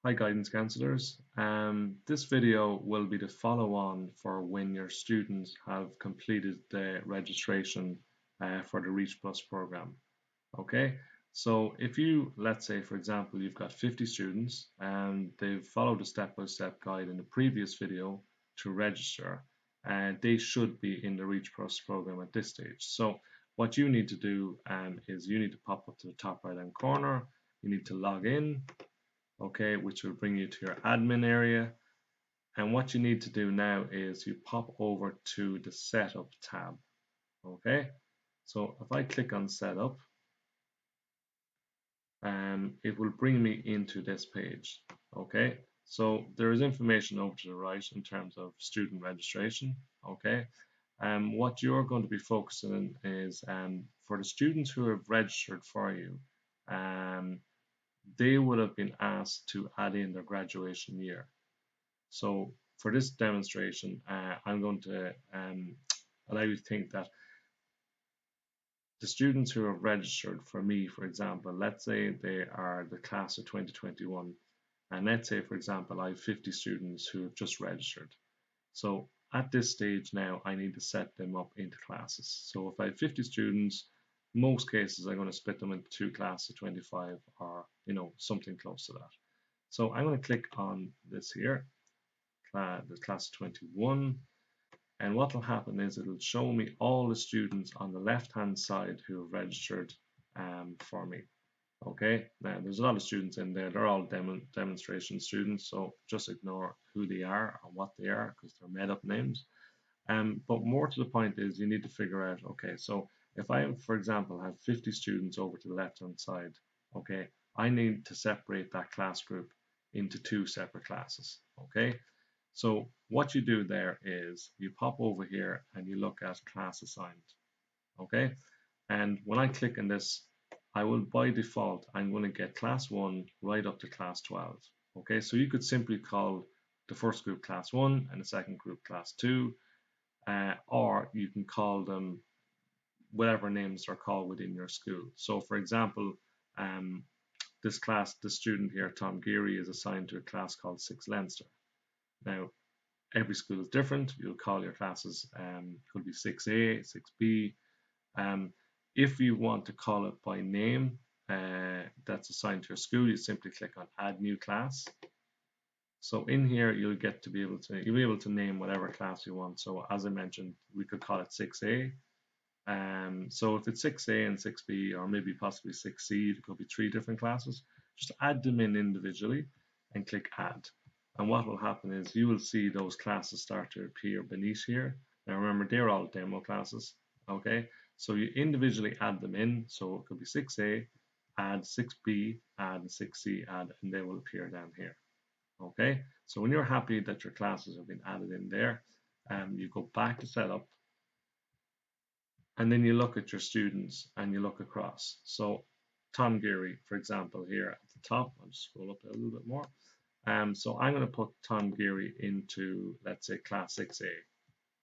Hi guidance counselors. This video will be the follow-on for when your students have completed the registration for the Reach Plus program. Okay, so if you, let's say for example, you've got 50 students and they've followed the step-by-step guide in the previous video to register, and they should be in the Reach Plus program at this stage. So what you need to do is you need to pop up to the top right hand corner, you need to log in, okay, which will bring you to your admin area. And what you need to do now is you pop over to the setup tab, okay? So if I click on setup, it will bring me into this page, okay? So there is information over to the right in terms of student registration, okay? What you're going to be focusing on is for the students who have registered for you, um, they would have been asked to add in their graduation year. So for this demonstration, I'm going to allow you to think that the students who have registered for me, for example, let's say they are the class of 2021, and let's say, for example, I have 50 students who have just registered. So at this stage now, I need to set them up into classes. So if I have 50 students, most cases I'm going to split them into two classes of 25 or, something close to that. So I'm going to click on this here, the class of 21. And what will happen is it'll show me all the students on the left hand side who have registered for me. Okay, now there's a lot of students in there, they're all demonstration students, so just ignore who they are or what they are because they're made up names. But more to the point is you need to figure out, okay, so if I, for example, have 50 students over to the left hand side, okay, I need to separate that class group into two separate classes, okay? So what you do there is you pop over here and you look at class assigned, okay? And when I click on this, I will by default, I'm going to get class 1 right up to class 12, okay? So you could simply call the first group class 1 and the second group class 2, or you can call them whatever names are called within your school. So for example, um, this class, the student here, Tom Geary, is assigned to a class called 6 Leinster. Now, every school is different. You'll call your classes, could be 6A, 6B. Um, if you want to call it by name that's assigned to your school, you simply click on add new class. So in here, you'll be able to name whatever class you want. So as I mentioned, we could call it 6A. So if it's 6A and 6B, or maybe possibly 6C, it could be three different classes. Just add them in individually and click add. And what will happen is you will see those classes start to appear beneath here. Now remember, they're all demo classes, okay? So you individually add them in. So it could be 6A, add 6B, add 6C, add, and they will appear down here, okay? So when you're happy that your classes have been added in there, you go back to setup, and then you look at your students and you look across. So Tom Geary, for example, here at the top, I'll just scroll up a little bit more. So I'm going to put Tom Geary into, let's say, class 6A.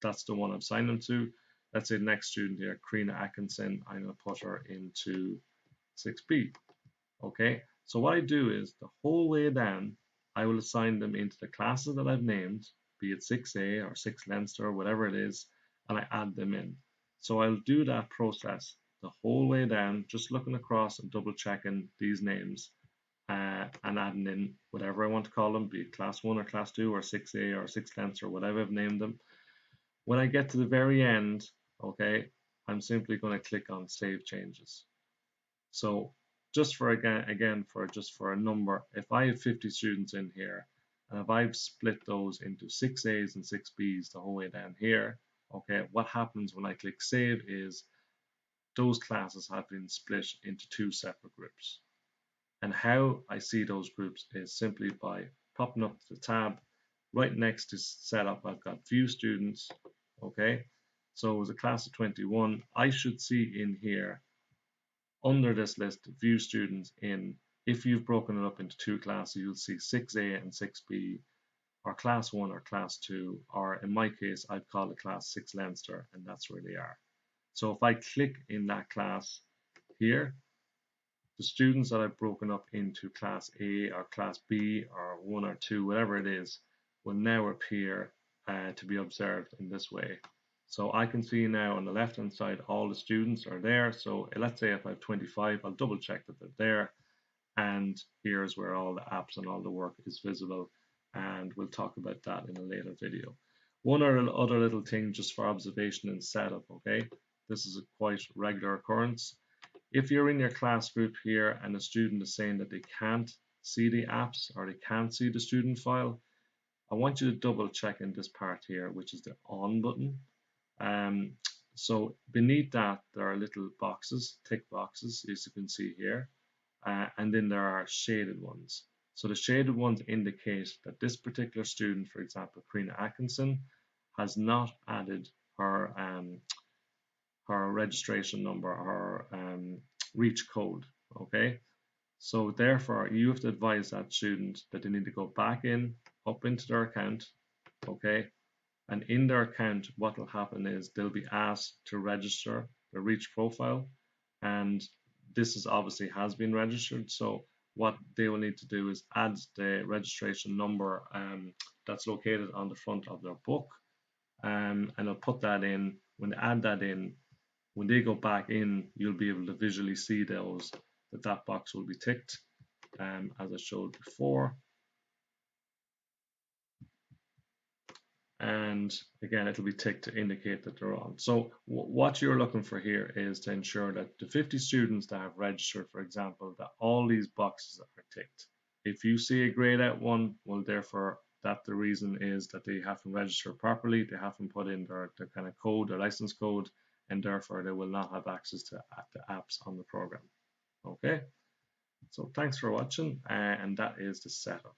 That's the one I'm signing him to. Let's say the next student here, Karina Atkinson, I'm going to put her into 6B. Okay, so what I do is the whole way down, I will assign them into the classes that I've named, be it 6A or 6 Leinster or whatever it is, and I add them in. So I'll do that process the whole way down, just looking across and double checking these names and adding in whatever I want to call them, be it class 1 or class 2 or 6A or 6 Leinster or whatever I've named them. When I get to the very end, okay, I'm simply going to click on Save Changes. So just for a number, if I have 50 students in here, and if I've split those into 6As and 6Bs the whole way down here, okay, what happens when I click save is those classes have been split into two separate groups. And how I see those groups is simply by popping up the tab right next to setup. I've got view students, okay. So as a class of 21, I should see in here under this list, view students in, if you've broken it up into two classes, you'll see 6A and 6B, or class 1 or class 2, or in my case, I'd call it class 6 Leinster, and that's where they are. So if I click in that class here, the students that I've broken up into class A or class B or 1 or 2, whatever it is, will now appear to be observed in this way. So I can see now on the left hand side all the students are there. So let's say if I have 25, I'll double check that they're there. And here's where all the apps and all the work is visible. And we'll talk about that in a later video. One other little thing just for observation and setup, okay? This is a quite regular occurrence. If you're in your class group here and a student is saying that they can't see the apps or they can't see the student file, I want you to double check in this part here, which is the on button. So beneath that, there are little boxes, tick boxes, as you can see here, and then there are shaded ones. So the shaded ones indicate that this particular student, for example, Karina Atkinson, has not added her her registration number, her reach code. Okay, so therefore you have to advise that student that they need to go back in, up into their account. Okay, and in their account, what will happen is they'll be asked to register the reach profile, and this is obviously has been registered. So what they will need to do is add the registration number that's located on the front of their book, and I'll put that in. When they add that in, when they go back in, you'll be able to visually see those that box will be ticked, as I showed before. And again, it'll be ticked to indicate that they're on. So what you're looking for here is to ensure that the 50 students that have registered, for example, that all these boxes are ticked. If you see a grayed out one, well, therefore, that the reason is that they haven't registered properly, they haven't put in their kind of code, their license code, and therefore they will not have access to the apps on the program. Okay, so thanks for watching, and that is the setup.